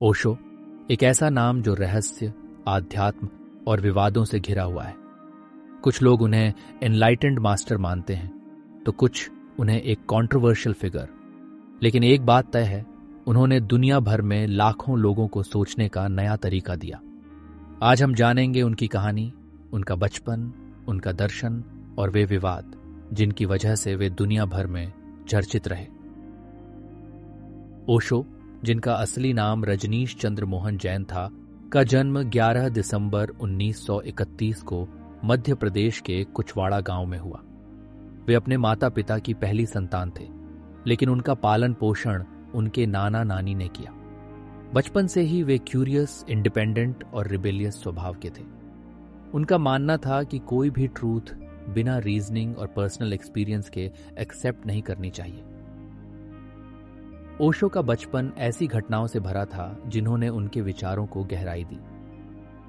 ओशो एक ऐसा नाम जो रहस्य, आध्यात्म और विवादों से घिरा हुआ है। कुछ लोग उन्हें एनलाइटेंड मास्टर मानते हैं तो कुछ उन्हें एक कंट्रोवर्शियल फिगर। लेकिन एक बात तय है, उन्होंने दुनिया भर में लाखों लोगों को सोचने का नया तरीका दिया। आज हम जानेंगे उनकी कहानी, उनका बचपन, उनका दर्शन और वे विवाद जिनकी वजह से वे दुनिया भर में चर्चित रहे। ओशो, जिनका असली नाम रजनीश चंद्र मोहन जैन था, का जन्म 11 दिसंबर 1931 को मध्य प्रदेश के कुचवाड़ा गांव में हुआ। वे अपने माता पिता की पहली संतान थे, लेकिन उनका पालन पोषण उनके नाना नानी ने किया। बचपन से ही वे क्यूरियस, इंडिपेंडेंट और रिबेलियस स्वभाव के थे। उनका मानना था कि कोई भी ट्रूथ बिना रीजनिंग और पर्सनल एक्सपीरियंस के एक्सेप्ट नहीं करनी चाहिए। ओशो का बचपन ऐसी घटनाओं से भरा था जिन्होंने उनके विचारों को गहराई दी।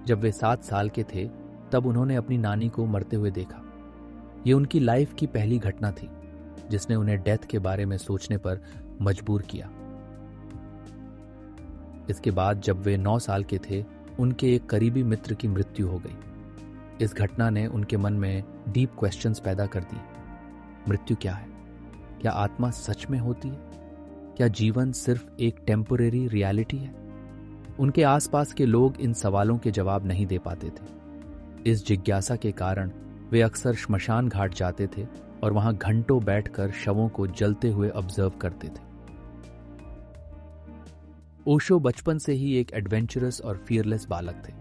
जब वे 7 साल के थे तब उन्होंने अपनी नानी को मरते हुए देखा। ये उनकी लाइफ की पहली घटना थी जिसने उन्हें डेथ के बारे में सोचने पर मजबूर किया। इसके बाद जब वे 9 साल के थे, उनके एक करीबी मित्र की मृत्यु हो गई। इस घटना ने उनके मन में डीप क्वेश्चंस पैदा कर दिए। मृत्यु क्या है? क्या आत्मा सच में होती है? क्या जीवन सिर्फ एक टेम्परेरी रियलिटी है? उनके आसपास के लोग इन सवालों के जवाब नहीं दे पाते थे। इस जिज्ञासा के कारण वे अक्सर श्मशान घाट जाते थे और वहां घंटों बैठकर शवों को जलते हुए ऑब्जर्व करते थे। ओशो बचपन से ही एक एडवेंचरस और फियरलेस बालक थे।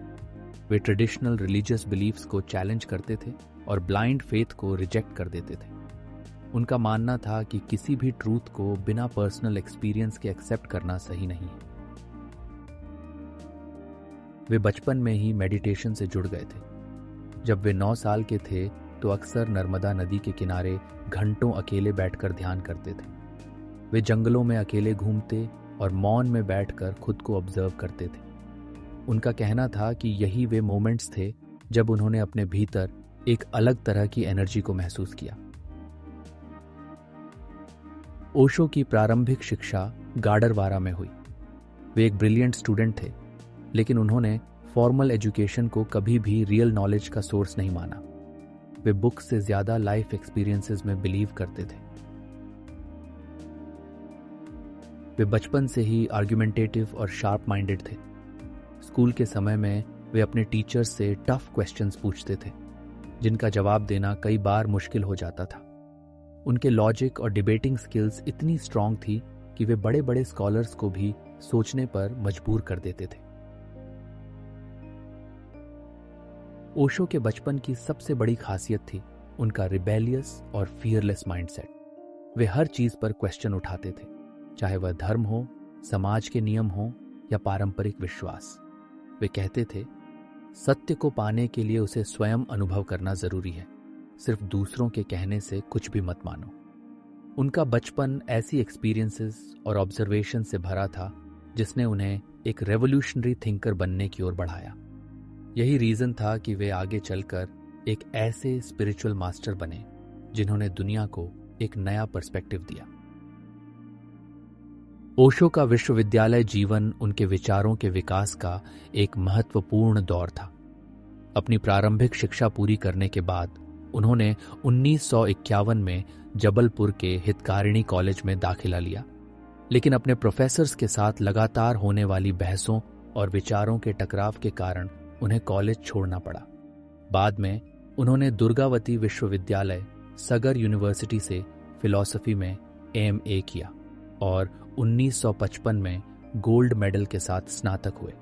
वे ट्रेडिशनल रिलीजियस बिलीफ्स को चैलेंज करते थे और ब्लाइंड फेथ को रिजेक्ट कर देते थे। उनका मानना था कि किसी भी ट्रूथ को बिना पर्सनल एक्सपीरियंस के एक्सेप्ट करना सही नहीं है। वे बचपन में ही मेडिटेशन से जुड़ गए थे। जब वे 9 साल के थे तो अक्सर नर्मदा नदी के किनारे घंटों अकेले बैठकर ध्यान करते थे। वे जंगलों में अकेले घूमते और मौन में बैठकर खुद को ऑब्जर्व करते थे। उनका कहना था कि यही वे मोमेंट्स थे जब उन्होंने अपने भीतर एक अलग तरह की एनर्जी को महसूस किया। ओशो की प्रारंभिक शिक्षा गाडरवारा में हुई। वे एक ब्रिलियंट स्टूडेंट थे, लेकिन उन्होंने फॉर्मल एजुकेशन को कभी भी रियल नॉलेज का सोर्स नहीं माना। वे बुक्स से ज्यादा लाइफ एक्सपीरियंसेस में बिलीव करते थे। वे बचपन से ही आर्गुमेंटेटिव और शार्प माइंडेड थे। स्कूल के समय में वे अपने टीचर्स से टफ क्वेश्चंस पूछते थे, जिनका जवाब देना कई बार मुश्किल हो जाता था। उनके लॉजिक और डिबेटिंग स्किल्स इतनी स्ट्रांग थी कि वे बड़े बड़े स्कॉलर्स को भी सोचने पर मजबूर कर देते थे। ओशो के बचपन की सबसे बड़ी खासियत थी उनका रिबेलियस और फियरलेस माइंडसेट। वे हर चीज पर क्वेश्चन उठाते थे, चाहे वह धर्म हो, समाज के नियम हो या पारंपरिक विश्वास। वे कहते थे, सत्य को पाने के लिए उसे स्वयं अनुभव करना जरूरी है, सिर्फ दूसरों के कहने से कुछ भी मत मानो। उनका बचपन ऐसी एक्सपीरियंसेस और ऑब्जर्वेशन से भरा था जिसने उन्हें एक रेवोल्यूशनरी थिंकर बनने की ओर बढ़ाया। यही रीजन था कि वे आगे चलकर एक ऐसे स्पिरिचुअल मास्टर बने जिन्होंने दुनिया को एक नया पर्सपेक्टिव दिया। ओशो का विश्वविद्यालय जीवन उनके विचारों के विकास का एक महत्वपूर्ण दौर था। अपनी प्रारंभिक शिक्षा पूरी करने के बाद उन्होंने 1951 में जबलपुर के हितकारिणी कॉलेज में दाखिला लिया, लेकिन अपने प्रोफेसर्स के साथ लगातार होने वाली बहसों और विचारों के टकराव के कारण उन्हें कॉलेज छोड़ना पड़ा। बाद में उन्होंने दुर्गावती विश्वविद्यालय, सगर यूनिवर्सिटी से फिलॉसफी में एमए किया और 1955 में गोल्ड मेडल के साथ स्नातक हुए।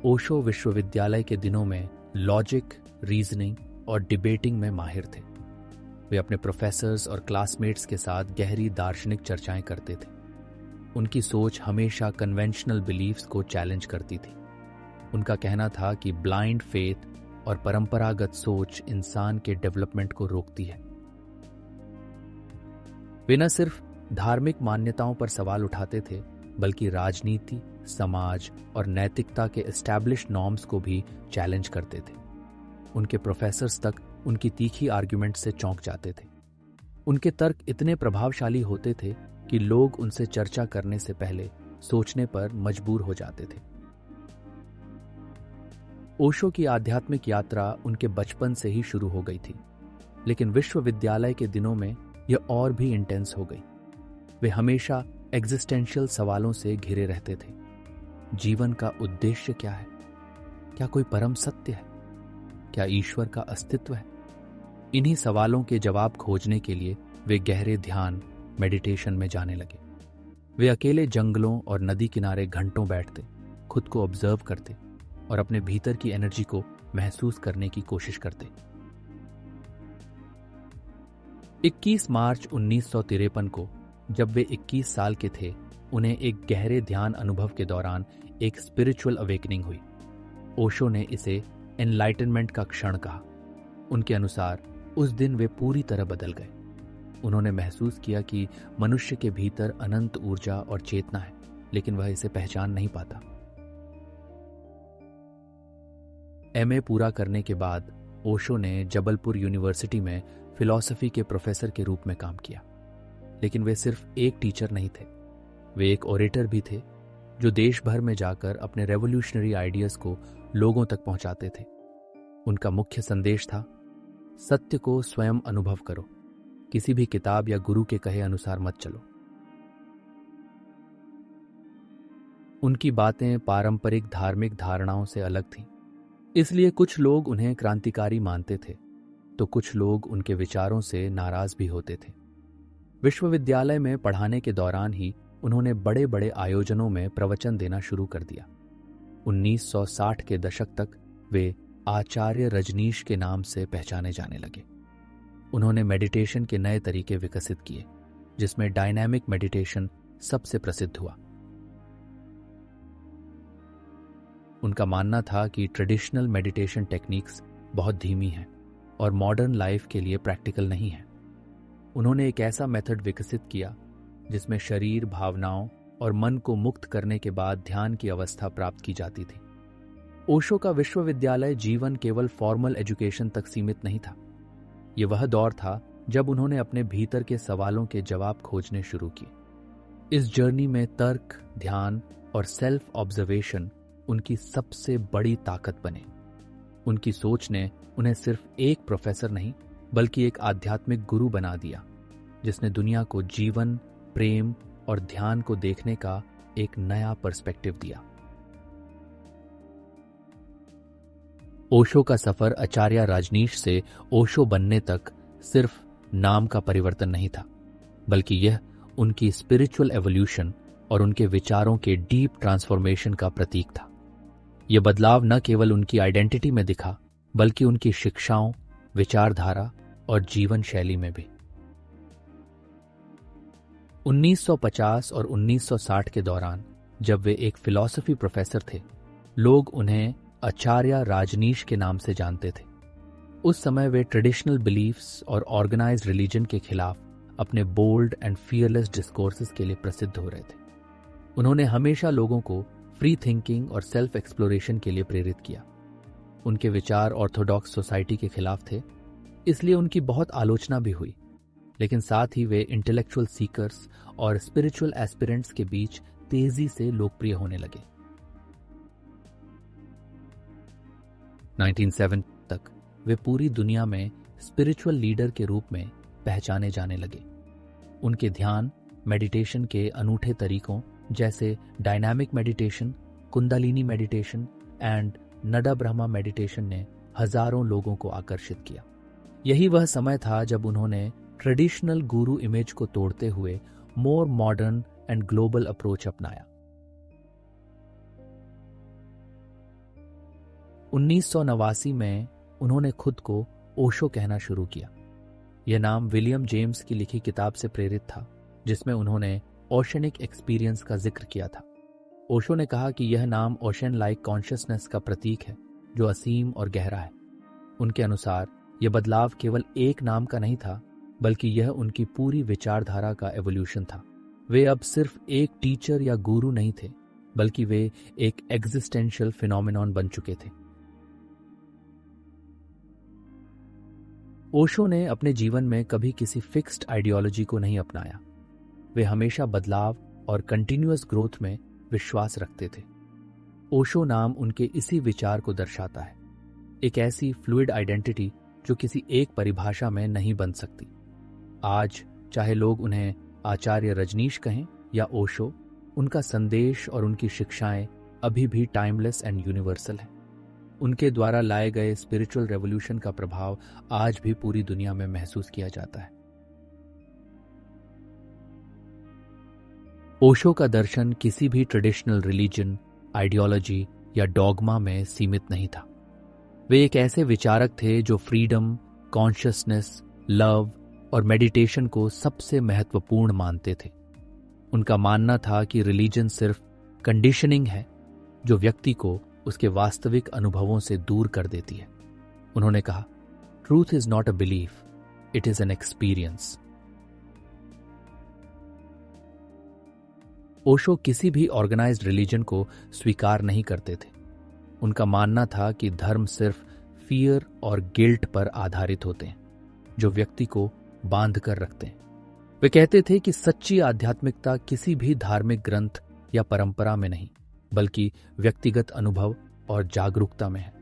ओशो विश्वविद्यालय के दिनों में लॉजिक, रीजनिंग और डिबेटिंग में माहिर थे। वे अपने प्रोफेसर्स और क्लासमेट्स के साथ गहरी दार्शनिक चर्चाएं करते थे। उनकी सोच हमेशा कन्वेंशनल बिलीफ्स को चैलेंज करती थी। उनका कहना था कि ब्लाइंड फेथ और परंपरागत सोच इंसान के डेवलपमेंट को रोकती है। वे न सिर्फ धार्मिक मान्यताओं पर सवाल उठाते थे, बल्कि राजनीति, समाज और नैतिकता के एस्टैब्लिश्ड नॉर्म्स को भी चैलेंज करते थे। उनके प्रोफेसर्स तक उनकी तीखी आर्ग्यूमेंट से चौंक जाते थे। उनके तर्क इतने प्रभावशाली होते थे कि लोग उनसे चर्चा करने से पहले सोचने पर मजबूर हो जाते थे। ओशो की आध्यात्मिक यात्रा उनके बचपन से ही शुरू हो गई थी, लेकिन विश्वविद्यालय के दिनों में यह और भी इंटेंस हो गई। वे हमेशा एग्जिस्टेंशियल सवालों से घिरे रहते थे। जीवन का उद्देश्य क्या है? क्या कोई परम सत्य है? क्या ईश्वर का अस्तित्व है? इन्हीं सवालों के जवाब खोजने के लिए वे गहरे ध्यान, मेडिटेशन में जाने लगे। वे अकेले जंगलों और नदी किनारे घंटों बैठते, खुद को ऑब्जर्व करते और अपने भीतर की एनर्जी को महसूस करने की कोशिश करते। 21 मार्च 1953 को जब वे 21 साल के थे, उन्हें एक गहरे ध्यान अनुभव के दौरान एक स्पिरिचुअल अवेकनिंग हुई। ओशो ने इसे एनलाइटनमेंट का क्षण कहा। उनके अनुसार उस दिन वे पूरी तरह बदल गए। उन्होंने महसूस किया कि मनुष्य के भीतर अनंत ऊर्जा और चेतना है, लेकिन वह इसे पहचान नहीं पाता। एमए पूरा करने के बाद ओशो ने जबलपुर यूनिवर्सिटी में फिलॉसफी के प्रोफेसर के रूप में काम किया। लेकिन वे सिर्फ एक टीचर नहीं थे, वे एक ओरेटर भी थे जो देश भर में जाकर अपने रेवोल्यूशनरी आइडियाज को लोगों तक पहुंचाते थे। उनका मुख्य संदेश था, सत्य को स्वयं अनुभव करो, किसी भी किताब या गुरु के कहे अनुसार मत चलो। उनकी बातें पारंपरिक धार्मिक धारणाओं से अलग थीं, इसलिए कुछ लोग उन्हें क्रांतिकारी मानते थे तो कुछ लोग उनके विचारों से नाराज भी होते थे। विश्वविद्यालय में पढ़ाने के दौरान ही उन्होंने बड़े बड़े आयोजनों में प्रवचन देना शुरू कर दिया। 1960 के दशक तक वे आचार्य रजनीश के नाम से पहचाने जाने लगे। उन्होंने मेडिटेशन के नए तरीके विकसित किए, जिसमें डायनामिक मेडिटेशन सबसे प्रसिद्ध हुआ। उनका मानना था कि ट्रेडिशनल मेडिटेशन टेक्निक्स बहुत धीमी हैं और मॉडर्न लाइफ के लिए प्रैक्टिकल नहीं है। उन्होंने एक ऐसा मेथड विकसित किया जिसमें शरीर, भावनाओं और मन को मुक्त करने के बाद ध्यान की अवस्था प्राप्त की जाती थी। ओशो का विश्वविद्यालय जीवन केवल फॉर्मल एजुकेशन तक सीमित नहीं था। यह वह दौर था जब उन्होंने अपने भीतर के सवालों के जवाब खोजने शुरू किए। इस जर्नी में तर्क, ध्यान और सेल्फ ऑब्जर्वेशन उनकी सबसे बड़ी ताकत बने। उनकी सोच ने उन्हें सिर्फ एक प्रोफेसर नहीं, बल्कि एक आध्यात्मिक गुरु बना दिया, जिसने दुनिया को जीवन, प्रेम और ध्यान को देखने का एक नया पर्सपेक्टिव दिया। ओशो का सफर आचार्य रजनीश से ओशो बनने तक सिर्फ नाम का परिवर्तन नहीं था, बल्कि यह उनकी स्पिरिचुअल एवोल्यूशन और उनके विचारों के डीप ट्रांसफॉर्मेशन का प्रतीक था। यह बदलाव न केवल उनकी आइडेंटिटी में दिखा, बल्कि उनकी शिक्षाओं, विचारधारा और जीवन शैली में भी। 1950 और 1960 के दौरान जब वे एक फिलॉसफी प्रोफेसर थे, लोग उन्हें आचार्य रजनीश के नाम से जानते थे। उस समय वे ट्रेडिशनल बिलीफ्स और ऑर्गेनाइज्ड रिलीजन के खिलाफ अपने बोल्ड एंड फियरलेस डिस्कोर्सेस के लिए प्रसिद्ध हो रहे थे। उन्होंने हमेशा लोगों को फ्री थिंकिंग और सेल्फ एक्सप्लोरेशन के लिए प्रेरित किया। उनके विचार ऑर्थोडॉक्स सोसाइटी के खिलाफ थे, इसलिए उनकी बहुत आलोचना भी हुई, लेकिन साथ ही वे इंटेलेक्चुअल सीकर्स और स्पिरिचुअल एस्पिरेंट्स के बीच तेजी से लोकप्रिय होने लगे। 1970 तक वे पूरी दुनिया में स्पिरिचुअल लीडर के रूप में पहचाने जाने लगे। उनके ध्यान, मेडिटेशन के अनूठे तरीकों जैसे dynamic meditation, Kundalini meditation and Nada Brahma meditation ने हजारों लोगों को आकर्षित किया। यही वह समय था जब उन्होंने ट्रेडिशनल गुरु इमेज को तोड़ते हुए मोर मॉडर्न एंड ग्लोबल अप्रोच अपनाया। 1989 में उन्होंने खुद को ओशो कहना शुरू किया। यह नाम विलियम जेम्स की लिखी किताब से प्रेरित था, जिसमें उन्होंने ओशनिक एक्सपीरियंस का जिक्र किया था। ओशो ने कहा कि यह नाम ओशन लाइक कॉन्शियसनेस का प्रतीक है, जो असीम और गहरा है। उनके अनुसार यह बदलाव केवल एक नाम का नहीं था, बल्कि यह उनकी पूरी विचारधारा का एवोल्यूशन था। वे अब सिर्फ एक टीचर या गुरु नहीं थे, बल्कि वे एक एग्जिस्टेंशियल फिनोमेनॉन बन चुके थे। ओशो ने अपने जीवन में कभी किसी फिक्स्ड आइडियोलॉजी को नहीं अपनाया। वे हमेशा बदलाव और कंटिन्यूअस ग्रोथ में विश्वास रखते थे। ओशो नाम उनके इसी विचार को दर्शाता है, एक ऐसी फ्लूइड आइडेंटिटी जो किसी एक परिभाषा में नहीं बन सकती। आज चाहे लोग उन्हें आचार्य रजनीश कहें या ओशो, उनका संदेश और उनकी शिक्षाएं अभी भी टाइमलेस एंड यूनिवर्सल हैं। उनके द्वारा लाए गए स्पिरिचुअल रेवोल्यूशन का प्रभाव आज भी पूरी दुनिया में महसूस किया जाता है। ओशो का दर्शन किसी भी ट्रेडिशनल रिलीजन, आइडियोलॉजी या डॉगमा में सीमित नहीं था। वे एक ऐसे विचारक थे जो फ्रीडम, कॉन्शियसनेस, लव और मेडिटेशन को सबसे महत्वपूर्ण मानते थे। उनका मानना था कि रिलीजन सिर्फ कंडीशनिंग है जो व्यक्ति को उसके वास्तविक अनुभवों से दूर कर देती है। उन्होंने कहा, truth is not a belief, it is an experience. Osho किसी भी ऑर्गेनाइज्ड रिलीजन को स्वीकार नहीं करते थे। उनका मानना था कि धर्म सिर्फ फियर और गिल्ट पर आधारित होते हैं, जो व्यक्ति को बांध कर रखते हैं। वे कहते थे कि सच्ची आध्यात्मिकता किसी भी धार्मिक ग्रंथ या परंपरा में नहीं, बल्कि व्यक्तिगत अनुभव और जागरूकता में है।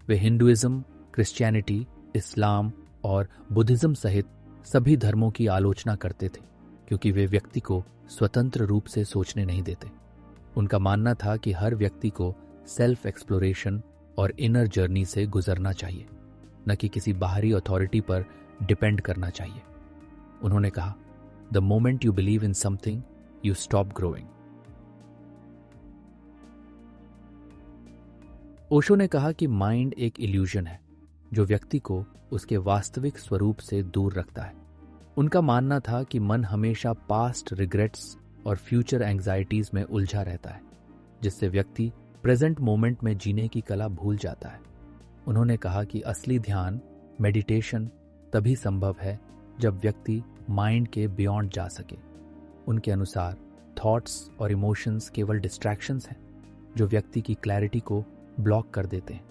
वे हिंदुइज्म, क्रिश्चियनिटी, इस्लाम और बुद्धिज्म सहित सभी धर्मों की आलोचना करते थे, क्योंकि वे व्यक्ति को स्वतंत्र रूप से सोचने नहीं देते। उनका मानना था कि हर व्यक्ति को सेल्फ एक्सप्लोरेशन और इनर जर्नी से गुजरना चाहिए, न कि किसी बाहरी अथॉरिटी पर डिपेंड करना चाहिए। उन्होंने कहा, the moment you believe in something you stop growing. Osho ने कहा कि माइंड एक इल्यूजन है जो व्यक्ति को उसके वास्तविक स्वरूप से दूर रखता है। उनका मानना था कि मन हमेशा पास्ट रिग्रेट्स और फ्यूचर एंग्जाइटीज में उलझा रहता है, जिससे व्यक्ति प्रेजेंट मोमेंट में जीने की कला भूल जाता है। उन्होंने कहा कि असली ध्यान, मेडिटेशन तभी संभव है जब व्यक्ति माइंड के बियॉन्ड जा सके। उनके अनुसार थॉट्स और इमोशंस केवल डिस्ट्रैक्शंस हैं जो व्यक्ति की क्लैरिटी को ब्लॉक कर देते हैं।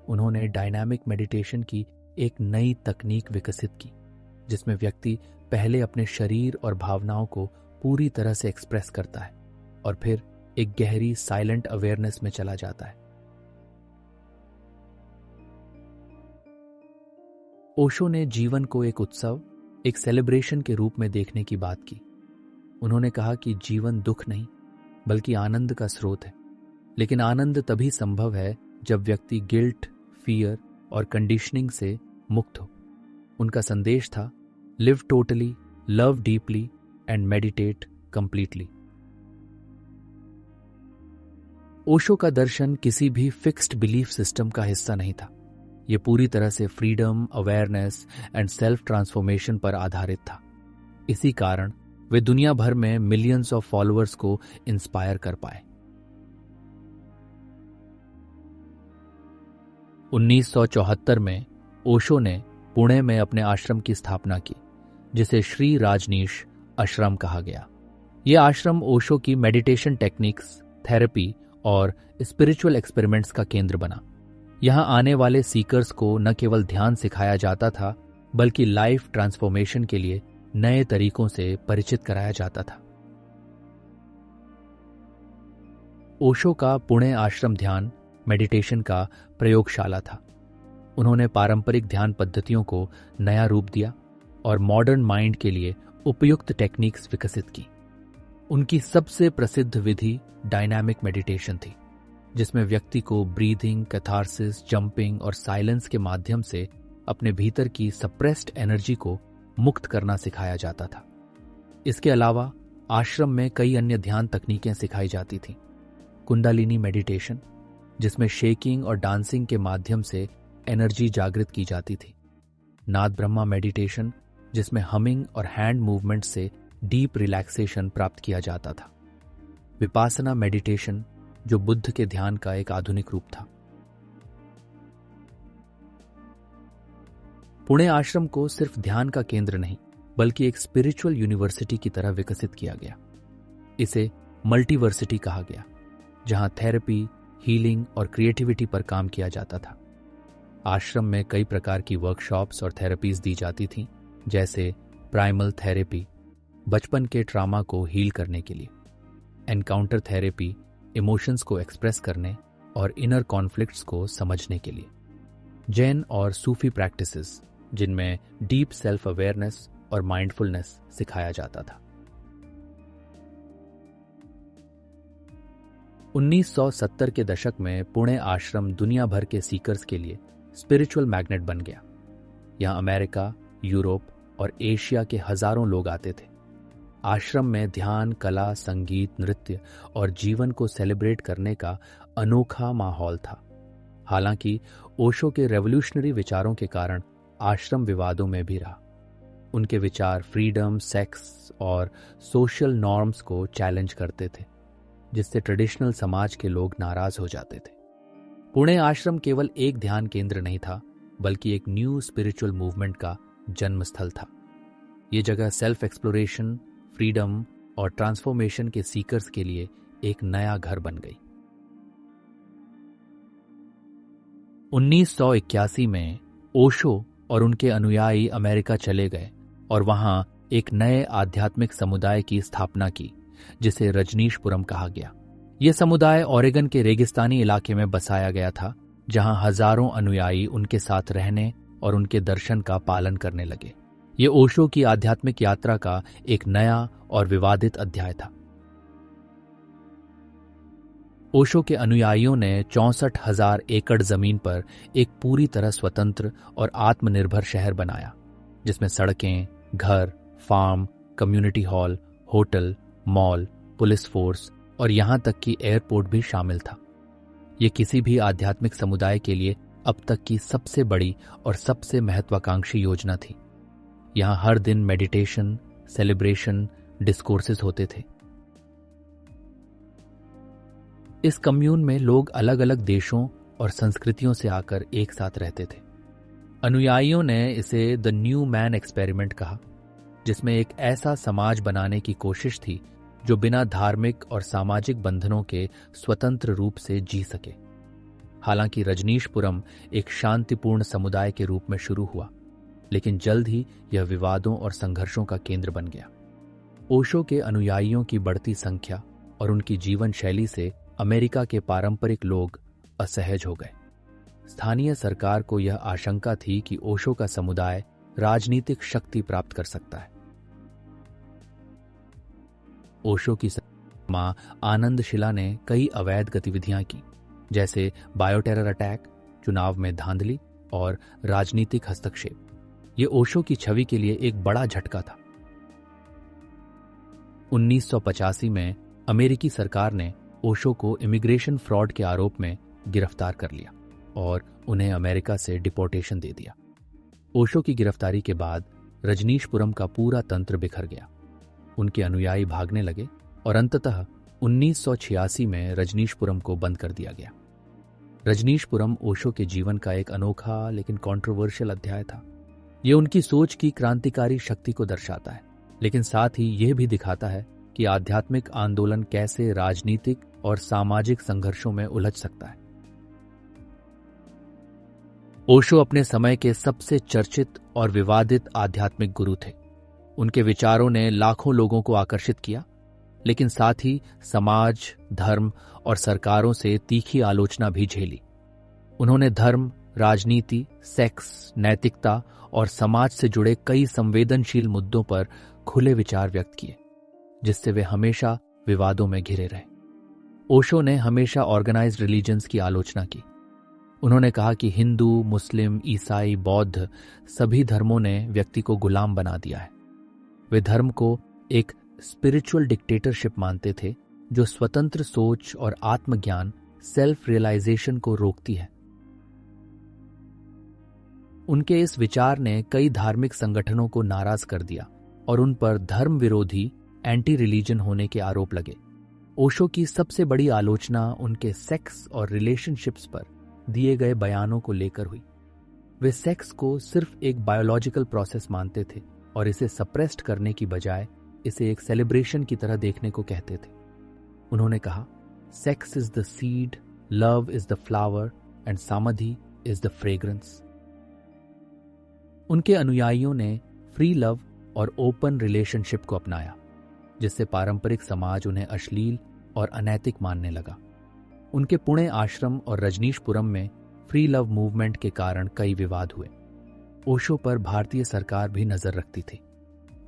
उन्होंने डायनामिक मेडिटेशन की एक नई तकनीक विकसित की, जिसमें व्यक्ति पहले अपने शरीर और भावनाओं को पूरी तरह से एक्सप्रेस करता है और फिर एक गहरी साइलेंट अवेयरनेस में चला जाता है। ओशो ने जीवन को एक उत्सव, एक सेलिब्रेशन के रूप में देखने की बात की। उन्होंने कहा कि जीवन दुख नहीं बल्कि आनंद का स्रोत है, लेकिन आनंद तभी संभव है जब व्यक्ति गिल्ट, फियर और कंडीशनिंग से मुक्त हो। उनका संदेश था, live totally, love deeply and meditate completely. Osho का दर्शन किसी भी फिक्स्ड बिलीफ सिस्टम का हिस्सा नहीं था। यह पूरी तरह से freedom, awareness and self transformation पर आधारित था। इसी कारण वे दुनिया भर में मिलियंस ऑफ फॉलोअर्स को इंस्पायर कर पाए। 1974 में ओशो ने पुणे में अपने आश्रम की स्थापना की, जिसे श्री राजनीश आश्रम कहा गया। यह आश्रम ओशो की मेडिटेशन टेक्निक्स, थेरेपी और स्पिरिचुअल एक्सपेरिमेंट्स का केंद्र बना। यहां आने वाले सीकर्स को न केवल ध्यान सिखाया जाता था, बल्कि लाइफ ट्रांसफॉर्मेशन के लिए नए तरीकों से परिचित कराया जाता था। ओशो का पुणे आश्रम ध्यान मेडिटेशन का प्रयोगशाला था। उन्होंने पारंपरिक ध्यान पद्धतियों को नया रूप दिया और मॉडर्न माइंड के लिए उपयुक्त टेक्निक्स विकसित की। उनकी सबसे प्रसिद्ध विधि डायनामिक मेडिटेशन थी, जिसमें व्यक्ति को ब्रीदिंग, कैथारसिस, जंपिंग और साइलेंस के माध्यम से अपने भीतर की सप्रेस्ड एनर्जी को मुक्त करना सिखाया जाता था। इसके अलावा आश्रम में कई अन्य ध्यान तकनीकें सिखाई जाती थीं। कुंडलिनी मेडिटेशन, जिसमें शेकिंग और डांसिंग के माध्यम से एनर्जी जागृत की जाती थी। नाद ब्रह्मा मेडिटेशन, जिसमें हमिंग और हैंड मूवमेंट से डीप रिलैक्सेशन प्राप्त किया जाता था। विपासना मेडिटेशन, जो बुद्ध के ध्यान का एक आधुनिक रूप था। पुणे आश्रम को सिर्फ ध्यान का केंद्र नहीं, बल्कि एक स्पिरिचुअल यूनिवर्सिटी की तरह विकसित किया गया। इसे मल्टीवर्सिटी कहा गया, जहां थेरेपी, हीलिंग और क्रिएटिविटी पर काम किया जाता था। आश्रम में कई प्रकार की वर्कशॉप्स और थेरेपीज दी जाती थीं, जैसे प्राइमल थेरेपी बचपन के ट्रामा को हील करने के लिए, एनकाउंटर थेरेपी इमोशंस को एक्सप्रेस करने और इनर कॉन्फ्लिक्ट्स को समझने के लिए, जैन और सूफी प्रैक्टिसेस जिनमें डीप सेल्फ अवेयरनेस और माइंडफुलनेस सिखाया जाता था। 1970 के दशक में पुणे आश्रम दुनिया भर के सीकर्स के लिए स्पिरिचुअल मैग्नेट बन गया। यहां अमेरिका, यूरोप और एशिया के हजारों लोग आते थे। आश्रम में ध्यान, कला, संगीत, नृत्य और जीवन को सेलिब्रेट करने का अनोखा माहौल था। हालांकि ओशो के रेवोल्यूशनरी विचारों के कारण आश्रम विवादों में भी रहा। उनके विचार फ्रीडम, सेक्स और सोशल नॉर्म्स को चैलेंज करते थे, जिससे ट्रेडिशनल समाज के लोग नाराज हो जाते थे। पुणे आश्रम केवल एक ध्यान केंद्र नहीं था, बल्कि एक न्यू स्पिरिचुअल मूवमेंट का जन्मस्थल था। ये जगह सेल्फ एक्सप्लोरेशन, फ्रीडम और ट्रांसफॉर्मेशन के सीकर्स के लिए एक नया घर बन गई। 1981 में ओशो और उनके अनुयायी अमेरिका चले गए और वहां एक नए आध्यात्मिक समुदाय की स्थापना की, जिसे रजनीशपुरम कहा गया। यह समुदाय ओरेगन के रेगिस्तानी इलाके में बसाया गया था, जहां हजारों अनुयायी उनके साथ रहने और उनके दर्शन का पालन करने लगे। ये ओशो की आध्यात्मिक यात्रा का एक नया और विवादित अध्याय था। ओशो के अनुयायियों ने 64,000 एकड़ जमीन पर एक पूरी तरह स्वतंत्र और आत्मनिर्भर शहर बनाया, जिसमें सड़कें, घर, farm, community hall, hotel, mall, police force और यहां तक कि एयरपोर्ट भी शामिल था। यह किसी भी आध्यात्मिक समुदाय के लिए अब तक की सबसे बड़ी और सबसे महत्वाकांक्षी योजना थी। यहां हर दिन मेडिटेशन, सेलिब्रेशन, डिस्कोर्सेस होते थे। इस कम्यून में लोग अलग अलग देशों और संस्कृतियों से आकर एक साथ रहते थे। अनुयायियों ने इसे द न्यू मैन एक्सपेरिमेंट कहा, जिसमें एक ऐसा समाज बनाने की कोशिश थी जो बिना धार्मिक और सामाजिक बंधनों के स्वतंत्र रूप से जी सके। हालांकि रजनीशपुरम एक शांतिपूर्ण समुदाय के रूप में शुरू हुआ, लेकिन जल्द ही यह विवादों और संघर्षों का केंद्र बन गया। ओशो के अनुयायियों की बढ़ती संख्या और उनकी जीवन शैली से अमेरिका के पारंपरिक लोग असहज हो गए। स्थानीय सरकार को यह आशंका थी कि ओशो का समुदाय राजनीतिक शक्ति प्राप्त कर सकता है। ओशो की मां आनंदशिला ने कई अवैध गतिविधियां की, जैसे बायोटेरर अटैक, चुनाव में धांधली और राजनीतिक हस्तक्षेप। ये ओशो की छवि के लिए एक बड़ा झटका था। 1985 में अमेरिकी सरकार ने ओशो को इमिग्रेशन फ्रॉड के आरोप में गिरफ्तार कर लिया और उन्हें अमेरिका से डिपोर्टेशन दे दिया। ओशो की गिरफ्तारी के बाद रजनीशपुरम का पूरा तंत्र बिखर गया। उनके अनुयायी भागने लगे और अंततः 1986 में रजनीशपुरम को बंद कर दिया गया। रजनीशपुरम ओशो के जीवन का एक अनोखा लेकिन कंट्रोवर्शियल अध्याय था। यह उनकी सोच की क्रांतिकारी शक्ति को दर्शाता है, लेकिन साथ ही यह भी दिखाता है कि आध्यात्मिक आंदोलन कैसे राजनीतिक और सामाजिक संघर्षों में उलझ सकता है। ओशो अपने समय के सबसे चर्चित और विवादित आध्यात्मिक गुरु थे। उनके विचारों ने लाखों लोगों को आकर्षित किया, लेकिन साथ ही समाज, धर्म और सरकारों से तीखी आलोचना भी झेली। उन्होंने धर्म, राजनीति, सेक्स, नैतिकता और समाज से जुड़े कई संवेदनशील मुद्दों पर खुले विचार व्यक्त किए, जिससे वे हमेशा विवादों में घिरे रहे। ओशो ने हमेशा ऑर्गेनाइज्ड रिलीजन्स की आलोचना की। उन्होंने कहा कि हिंदू, मुस्लिम, ईसाई, बौद्ध सभी धर्मों ने व्यक्ति को गुलाम बना दिया है। वे धर्म को एक स्पिरिचुअल डिक्टेटरशिप मानते थे जो स्वतंत्र सोच और आत्मज्ञान, सेल्फ रियलाइजेशन को रोकती है। उनके इस विचार ने कई धार्मिक संगठनों को नाराज कर दिया और उन पर धर्म विरोधी, एंटी रिलीजन होने के आरोप लगे। ओशो की सबसे बड़ी आलोचना उनके सेक्स और रिलेशनशिप्स पर दिए गए बयानों को लेकर हुई। वे सेक्स को सिर्फ एक बायोलॉजिकल प्रोसेस मानते थे और इसे सप्रेस्ड करने की बजाय इसे एक सेलिब्रेशन की तरह देखने को कहते थे। उन्होंने कहा, sex is the seed, love is the flower and समाधि इज द फ्रेग्रेंस। उनके अनुयायियों ने फ्री लव और ओपन रिलेशनशिप को अपनाया, जिससे पारंपरिक समाज उन्हें अश्लील और अनैतिक मानने लगा। उनके पुणे आश्रम और रजनीशपुरम में फ्री लव मूवमेंट के कारण कई विवाद हुए। ओशो पर भारतीय सरकार भी नजर रखती थी।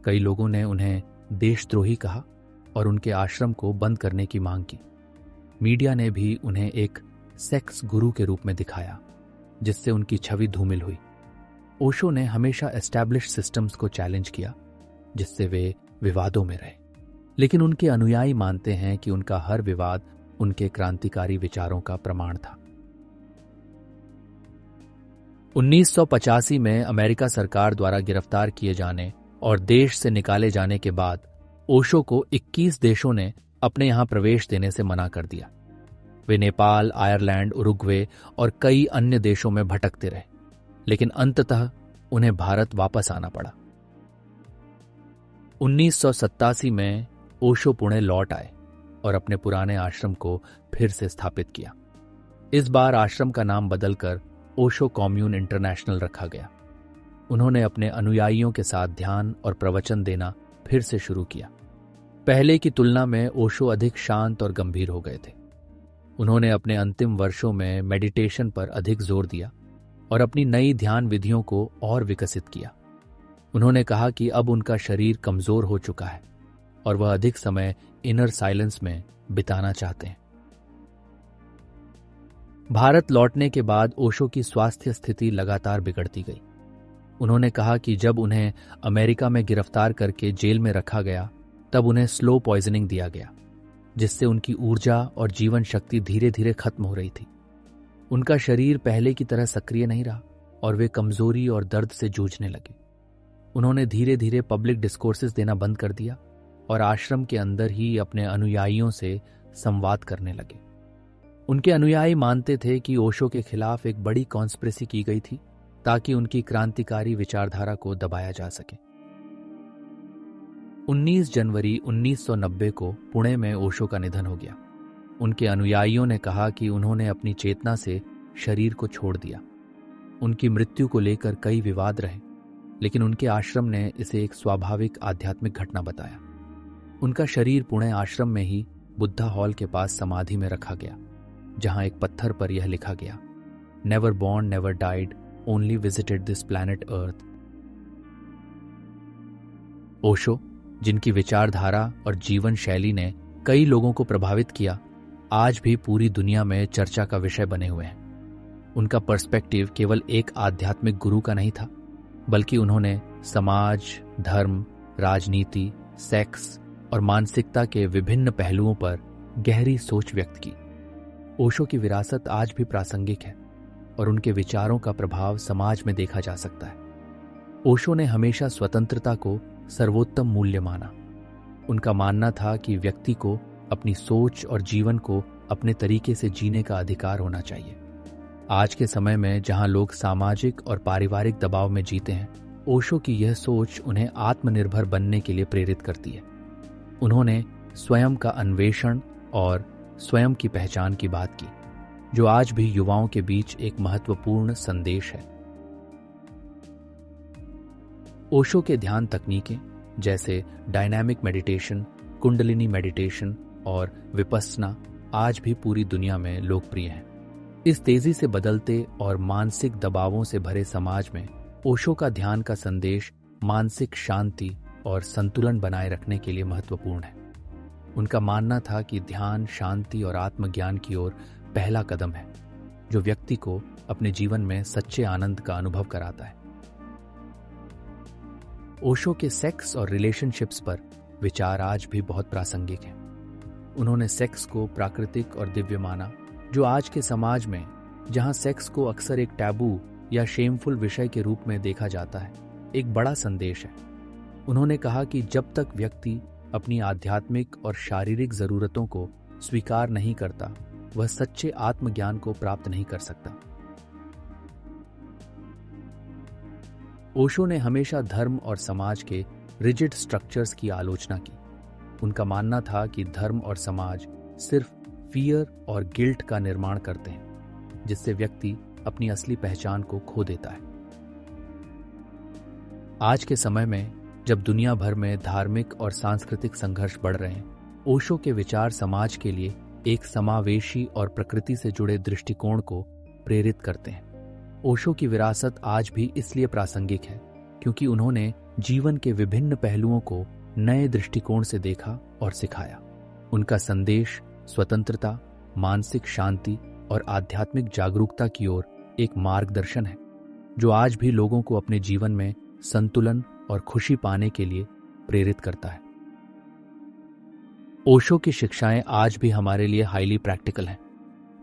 कई लोगों ने उन्हें देशद्रोही कहा और उनके आश्रम को बंद करने की मांग की। मीडिया ने भी उन्हें एक सेक्स गुरु के रूप में दिखाया, जिससे उनकी छवि धूमिल हुई। ओशो ने हमेशा एस्टैब्लिश्ड सिस्टम्स को चैलेंज किया, जिससे वे विवादों में रहे। लेकिन उनके अनुयायी मानते हैं कि उनका हर विवाद उनके क्रांतिकारी विचारों का प्रमाण था। 1985 में अमेरिका सरकार द्वारा गिरफ्तार किए जाने और देश से निकाले जाने के बाद ओशो को 21 देशों ने अपने यहां प्रवेश देने से मना कर दिया। वे नेपाल, आयरलैंड, उरुग्वे और कई अन्य देशों में भटकते रहे, लेकिन अंततः उन्हें भारत वापस आना पड़ा। 1987 में ओशो पुणे लौट आए और अपने पुराने आश्रम को फिर से स्थापित किया। इस बार आश्रम का नाम बदलकर ओशो कॉम्यून इंटरनेशनल रखा गया। उन्होंने अपने अनुयायियों के साथ ध्यान और प्रवचन देना फिर से शुरू किया। पहले की तुलना में ओशो अधिक शांत और गंभीर हो गए थे। उन्होंने अपने अंतिम वर्षों में मेडिटेशन पर अधिक जोर दिया और अपनी नई ध्यान विधियों को और विकसित किया। उन्होंने कहा कि अब उनका शरीर कमजोर हो चुका है और वह अधिक समय इनर साइलेंस में बिताना चाहते हैं। भारत लौटने के बाद ओशो की स्वास्थ्य स्थिति लगातार बिगड़ती गई। उन्होंने कहा कि जब उन्हें अमेरिका में गिरफ्तार करके जेल में रखा गया, तब उन्हें स्लो पॉइजनिंग दिया गया, जिससे उनकी ऊर्जा और जीवन शक्ति धीरे धीरे खत्म हो रही थी। उनका शरीर पहले की तरह सक्रिय नहीं रहा और वे कमजोरी और दर्द से जूझने लगे। उन्होंने धीरे धीरे पब्लिक डिस्कोर्सेस देना बंद कर दिया और आश्रम के अंदर ही अपने अनुयायियों से संवाद करने लगे। उनके अनुयायी मानते थे कि ओशो के खिलाफ एक बड़ी कॉन्स्पिरेसी की गई थी ताकि उनकी क्रांतिकारी विचारधारा को दबाया जा सके। 19 जनवरी 1990 को पुणे में ओशो का निधन हो गया। उनके अनुयायियों ने कहा कि उन्होंने अपनी चेतना से शरीर को छोड़ दिया। उनकी मृत्यु को लेकर कई विवाद रहे, लेकिन उनके आश्रम ने इसे एक स्वाभाविक आध्यात्मिक घटना बताया। उनका शरीर पुणे आश्रम में ही बुद्धा हॉल के पास समाधि में रखा गया, जहां एक पत्थर पर यह लिखा गया, never born, never died, only visited this planet earth. Osho, जिनकी विचारधारा और जीवन शैली ने कई लोगों को प्रभावित किया, आज भी पूरी दुनिया में चर्चा का विषय बने हुए हैं। उनका पर्सपेक्टिव केवल एक आध्यात्मिक गुरु का नहीं था, बल्कि उन्होंने समाज, धर्म, राजनीति, सेक्स और मानसिकता के विभिन्न पहलुओं पर गहरी सोच व्यक्त की। ओशो की विरासत आज भी प्रासंगिक है और उनके विचारों का प्रभाव समाज में देखा जा सकता है। ओशो ने हमेशा स्वतंत्रता को सर्वोत्तम मूल्य माना। उनका मानना था कि व्यक्ति को अपनी सोच और जीवन को अपने तरीके से जीने का अधिकार होना चाहिए। आज के समय में जहां लोग सामाजिक और पारिवारिक दबाव में जीते हैं, ओशो की यह सोच उन्हें आत्मनिर्भर बनने के लिए प्रेरित करती है। उन्होंने स्वयं का अन्वेषण और स्वयं की पहचान की बात की, जो आज भी युवाओं के बीच एक महत्वपूर्ण संदेश है। ओशो के ध्यान तकनीकें जैसे डायनामिक मेडिटेशन, कुंडलिनी मेडिटेशन और विपस्सना आज भी पूरी दुनिया में लोकप्रिय हैं। इस तेजी से बदलते और मानसिक दबावों से भरे समाज में ओशो का ध्यान का संदेश मानसिक शांति और संतुलन बनाए रखने के लिए महत्वपूर्ण है। उनका मानना था कि ध्यान शांति और आत्मज्ञान की ओर पहला कदम है, जो व्यक्ति को अपने जीवन में सच्चे आनंद का अनुभव कराता है। ओशो के सेक्स और रिलेशनशिप्स पर विचार आज भी बहुत प्रासंगिक हैं। उन्होंने सेक्स को प्राकृतिक और दिव्य माना, जो आज के समाज में जहां सेक्स को अक्सर एक टैबू या शेमफुल विषय के रूप में देखा जाता है, एक बड़ा संदेश है। उन्होंने कहा कि जब तक व्यक्ति अपनी आध्यात्मिक और शारीरिक जरूरतों को स्वीकार नहीं करता, वह सच्चे आत्मज्ञान को प्राप्त नहीं कर सकता। ओशो ने हमेशा धर्म और समाज के रिजिड स्ट्रक्चर्स की आलोचना की। उनका मानना था कि धर्म और समाज सिर्फ फियर और गिल्ट का निर्माण करते हैं, जिससे व्यक्ति अपनी असली पहचान को खो देता है। आज के समय में जब दुनिया भर में धार्मिक और सांस्कृतिक संघर्ष बढ़ रहे हैं, ओशो के विचार समाज के लिए एक समावेशी और प्रकृति से जुड़े दृष्टिकोण को प्रेरित करते हैं। ओशो की विरासत आज भी इसलिए प्रासंगिक है क्योंकि उन्होंने जीवन के विभिन्न पहलुओं को नए दृष्टिकोण से देखा और सिखाया। उनका संदेश स्वतंत्रता, मानसिक शांति और आध्यात्मिक जागरूकता की ओर एक मार्गदर्शन है जो आज भी लोगों को अपने जीवन में संतुलन और खुशी पाने के लिए प्रेरित करता है। ओशो की शिक्षाएं आज भी हमारे लिए हाईली प्रैक्टिकल हैं।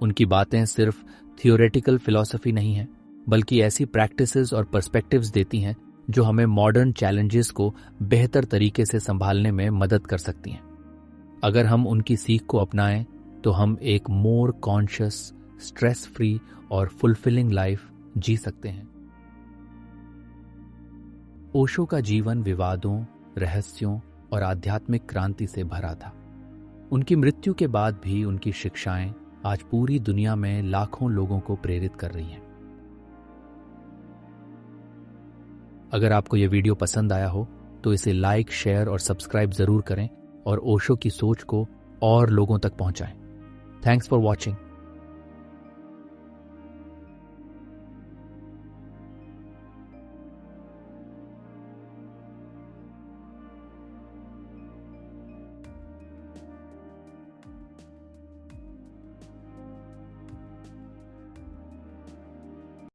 उनकी बातें सिर्फ थियोरेटिकल फिलॉसफी नहीं है, बल्कि ऐसी प्रैक्टिसेस और पर्सपेक्टिव्स देती हैं जो हमें मॉडर्न चैलेंजेस को बेहतर तरीके से संभालने में मदद कर सकती हैं। अगर हम उनकी सीख को अपनाएं तो हम एक मोर कॉन्शियस, स्ट्रेस फ्री और फुलफिलिंग लाइफ जी सकते हैं। ओशो का जीवन विवादों, रहस्यों और आध्यात्मिक क्रांति से भरा था। उनकी मृत्यु के बाद भी उनकी शिक्षाएं आज पूरी दुनिया में लाखों लोगों को प्रेरित कर रही हैं। अगर आपको यह वीडियो पसंद आया हो तो इसे लाइक, शेयर और सब्सक्राइब जरूर करें और ओशो की सोच को और लोगों तक पहुंचाएं। Thanks for watching.